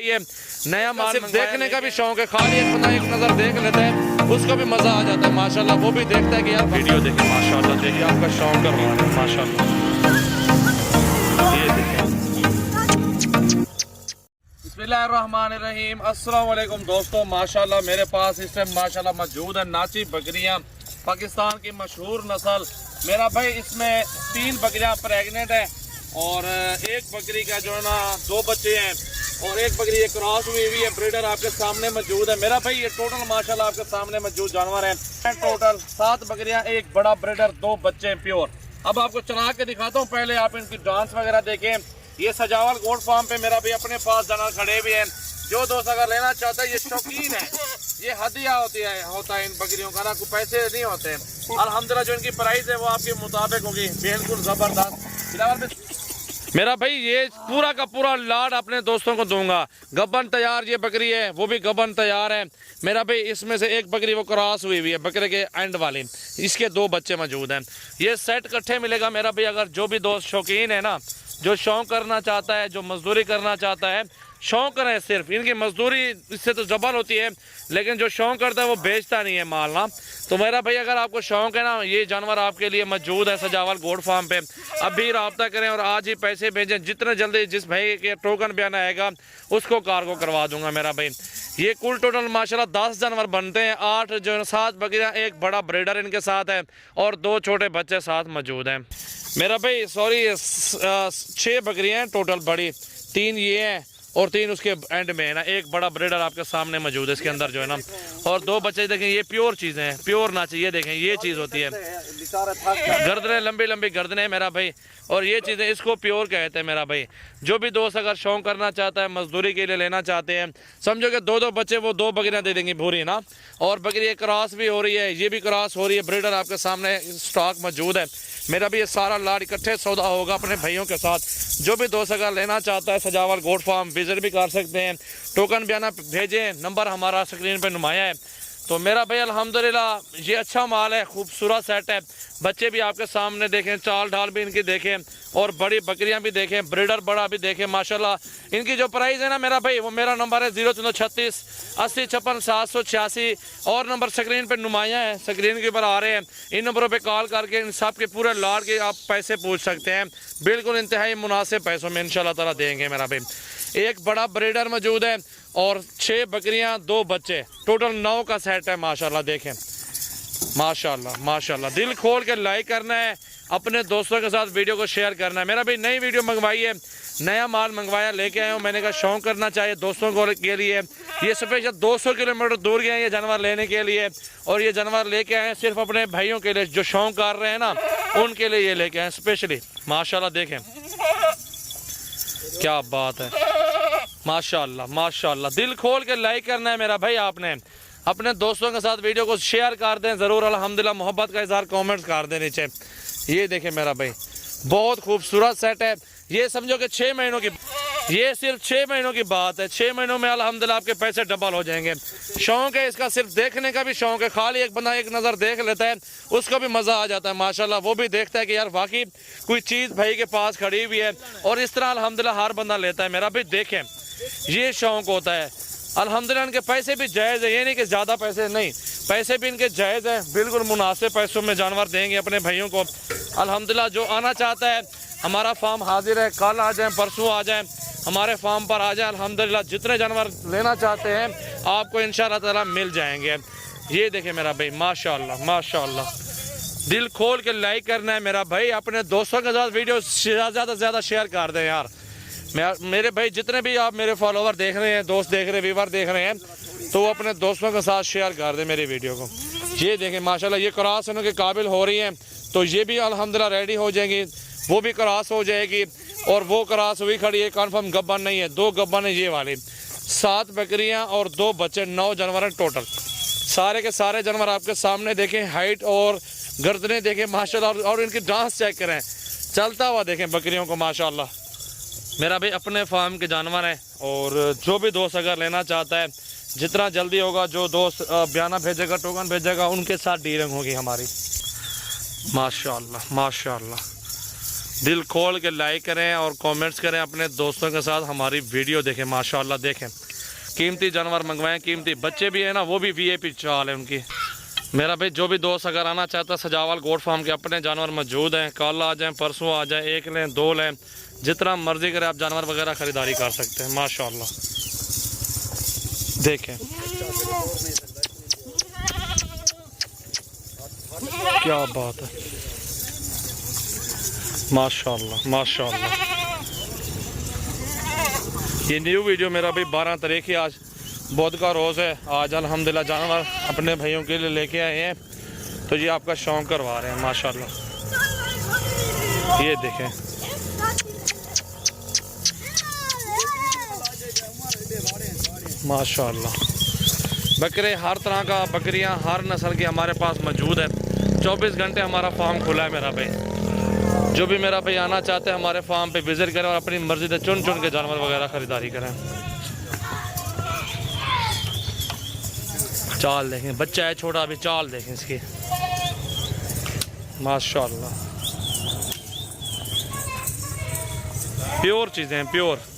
ये नया माल सिर्फ देखने का भी शौक है, खाली एक बंदा एक नजर देख लेता है उसको भी मजा आ जाता है माशाल्लाह। वो भी देखता है कि यार वीडियो देखे माशाल्लाह, देखिए आपका शौक कर रहा है माशाल्लाह। ये देखें बिस्मिल्लाहिर्रहमानिर्रहीम। अस्सलाम वालेकुम दोस्तों, माशाल्लाह मेरे पास इस टाइम माशाल्लाह मौजूद है नाची बकरियां, पाकिस्तान की मशहूर नस्ल। मेरा भाई इसमें 3 बकरियां प्रेग्नेंट है और एक बकरी का जो है ना 2 बच्चे हैं और एक बकरी एक क्रॉस हुई है, ब्रीडर आपके सामने मौजूद है। मेरा भाई ये टोटल माशाल्लाह आपके सामने मौजूद जानवर है। टोटल 7 बकरियां, एक बड़ा ब्रीडर, 2 बच्चे प्योर। अब आपको चला के दिखाता हूँ, पहले आप इनकी डांस वगैरह देखें। ये सजावल गोट फार्म पे मेरा भी अपने पास जानवर खड़े हुए हैं। जो दोस्त अगर लेना चाहता है, ये शौकीन है, ये हदिया होता है इन बकरियों का ना, कोई पैसे नहीं होते हैं। अल्हम्दुलिल्लाह जो इनकी प्राइस है वो आपके मुताबिक होगी, बिल्कुल जबरदस्त। मेरा भाई ये पूरा का पूरा लाड अपने दोस्तों को दूंगा। गब्बन तैयार ये बकरी है, वो भी गब्बन तैयार है मेरा भाई। इसमें से एक बकरी वो क्रॉस हुई है बकरे के एंड वाली, इसके 2 बच्चे मौजूद हैं। ये सेट इकट्ठे मिलेगा मेरा भाई। अगर जो भी दोस्त शौकीन है ना, जो शौक करना चाहता है, जो मजदूरी करना चाहता है, शौक है सिर्फ, इनकी मजदूरी इससे तो जबल होती है, लेकिन जो शौक करता है वो बेचता नहीं है माल ना। तो मेरा भाई अगर आपको शौक है ना, ये जानवर आपके लिए मौजूद है सजावल गोट फार्म पे। अभी रब्ता करें और आज ही पैसे भेजें, जितने जल्दी जिस भाई के टोकन बयान आएगा उसको कार्गो करवा दूंगा मेरा भाई। ये कुल टोटल माशाल्लाह 10 जानवर बनते हैं। 8 जो 7 बकरियां, एक बड़ा ब्रीडर इनके साथ है और 2 छोटे बच्चे साथ मौजूद हैं मेरा भाई। सॉरी 6 बकरियां हैं टोटल बड़ी, 3 ये हैं और 3 उसके एंड में है ना। एक बड़ा ब्रीडर आपके सामने मौजूद है इसके अंदर जो है ना, और 2 बच्चे देखें। ये प्योर चीज़ें हैं, प्योर ना चाहिए, देखें ये चीज़ होती है, गर्दनें लंबी लंबी गर्दनें मेरा भाई, और ये चीज़ें इसको प्योर कहते हैं मेरा भाई। जो भी दोस्त अगर शौक करना चाहता है, मजदूरी के लिए लेना चाहते हैं, समझो कि 2 बच्चे वो 2 बकरियां दे देंगी भूरी ना। और बकरी एक क्रॉस भी हो रही है, ये भी क्रॉस हो रही है, ब्रीडर आपके सामने स्टॉक मौजूद है मेरा भी। ये सारा लाड इकट्ठे सौदा होगा अपने भाइयों के साथ। जो भी दोस्त अगर लेना चाहता है सजावल गोट फार्म विजिट भी कर सकते हैं। टोकन बयाना भेजें, नंबर हमारा स्क्रीन पे नुमाया है। तो मेरा भाई अल्हम्दुलिल्लाह ये अच्छा माल है, खूबसूरत सेट है। बच्चे भी आपके सामने देखें, चाल ढाल भी इनकी देखें और बड़ी बकरियां भी देखें, ब्रीडर बड़ा भी देखें माशाल्लाह। इनकी जो प्राइस है ना मेरा भाई, वो मेरा नंबर है 036 80 56 786 और नंबर स्क्रीन पे नुमाया है, स्क्रीन के ऊपर आ रहे हैं। इन नंबरों पे कॉल करके इन सब के पूरे लाड के आप पैसे पूछ सकते हैं, बिल्कुल इंतहाई मुनासिब पैसों में इंशाल्लाह ताला देंगे मेरा भाई। एक बड़ा ब्रीडर मौजूद है और 6 बकरियां, 2 बच्चे, टोटल 9 का सेट है माशाल्लाह। देखें माशाल्लाह माशाल्लाह, दिल खोल के लाइक करना है, अपने दोस्तों के साथ वीडियो को शेयर करना है मेरा भाई। नई वीडियो मंगवाई है, नया माल मंगवाया, लेके आया हूँ। मैंने कहा शौक करना चाहिए दोस्तों को के लिए। ये स्पेशल 200 किलोमीटर दूर गए हैं ये जानवर लेने के लिए, और ये जानवर लेके आए हैं सिर्फ अपने भाइयों के लिए जो शौक कर रहे हैं ना, उनके लिए ये लेके आए स्पेशली माशाल्लाह। देखें क्या बात है माशाल्लाह माशाल्लाह। दिल खोल के लाइक करना है मेरा भाई। आपने अपने दोस्तों के साथ वीडियो को शेयर कर दें ज़रूर, अल्हम्दुलिल्लाह मोहब्बत का इज़हार कमेंट्स कर दें नीचे। ये देखें मेरा भाई, बहुत खूबसूरत सेट है। ये समझो कि 6 महीनों की, ये सिर्फ 6 महीनों की बात है। 6 महीनों में अल्हम्दुलिल्लाह आपके पैसे डबल हो जाएंगे। शौक है इसका, सिर्फ देखने का भी शौक है, खाली एक बंदा एक नज़र देख लेता है उसको भी मज़ा आ जाता है माशाल्लाह। वो भी देखता है कि यार वाकई कोई चीज़ भाई के पास खड़ी हुई है, और इस तरह अल्हम्दुलिल्लाह हर बंदा लेता है मेरा भाई। देखें ये शौक होता है अल्हम्दुलिल्लाह। इनके पैसे भी जायज़ है, ये नहीं कि ज़्यादा पैसे नहीं, पैसे भी इनके जायज़ हैं, बिल्कुल मुनासिब पैसों में जानवर देंगे अपने भाइयों को अल्हम्दुलिल्लाह। जो आना चाहता है हमारा फार्म हाजिर है, कल आ जाएं, परसों आ जाएं, हमारे फार्म पर आ जाएं अल्हम्दुलिल्लाह। जितने जानवर लेना चाहते हैं आपको इंशाअल्लाह ताला मिल जाएंगे। ये देखें मेरा भाई माशाअल्लाह माशाअल्लाह, दिल खोल के लाइक करना है मेरा भाई। अपने दोस्तों के साथ वीडियो ज़्यादा से ज़्यादा शेयर कर दें यार। मेरे भाई जितने भी आप मेरे फॉलोवर देख रहे हैं, दोस्त देख रहे हैं, व्यूवर देख रहे हैं, तो वो अपने दोस्तों के साथ शेयर कर दें मेरी वीडियो को। ये देखें माशाल्लाह, ये क्रॉस होने के काबिल हो रही हैं, तो ये भी अल्हम्दुलिल्लाह रेडी हो जाएंगी, वो भी क्रॉस हो जाएगी, और वो क्रॉस हुई खड़ी है, कन्फर्म गब्बन नहीं है, 2 गब्बन है ये वाली। 7 बकरियां और 2 बच्चे, 9 जानवर हैं टोटल। सारे के सारे जानवर आपके सामने देखें, हाइट और गर्दनें देखें माशाल्लाह, और इनकी डांस चेक करें, चलता हुआ देखें बकरियों को माशाल्लाह। मेरा भाई अपने फार्म के जानवर हैं, और जो भी दोस्त अगर लेना चाहता है, जितना जल्दी होगा, जो दोस्त बयाना भेजेगा, टोकन भेजेगा, उनके साथ डीलिंग होगी हमारी माशाल्लाह माशाल्लाह। दिल खोल के लाइक करें और कमेंट्स करें, अपने दोस्तों के साथ हमारी वीडियो देखें। माशाल्लाह देखें, कीमती जानवर मंगवाएं, कीमती बच्चे भी हैं ना, वो भी वीआईपी चाल है उनकी। मेरा भाई जो भी दोस्त अगर आना चाहता है, सजावल गोट फार्म के अपने जानवर मौजूद हैं। कल आ जाएं, परसों आ जाएं, एक लें, दो लें, जितना मर्जी करें आप जानवर वगैरह ख़रीदारी कर सकते हैं। माशाल्लाह देखें क्या बात है, माशाल्लाह माशाल्लाह। ये न्यू वीडियो मेरा भाई 12 तारीख है, आज बुध का रोज़ है। आज अल्हम्दुलिल्लाह जानवर अपने भाइयों के लिए लेके आए हैं, तो ये आपका शौक़ करवा रहे हैं। माशाल्लाह ये देखें, माशाल्लाह बकरे हर तरह का, बकरियां हर नस्ल की हमारे पास मौजूद है। 24 घंटे हमारा फार्म खुला है मेरा भाई। जो भी मेरा भाई आना चाहते हैं हमारे फार्म पे विज़िट करें और अपनी मर्ज़ी से चुन चुन के जानवर वगैरह ख़रीदारी करें। चाल देखें, बच्चा है छोटा, अभी चाल देखें इसकी, माशाल्लाह प्योर चीज़ें हैं, प्योर।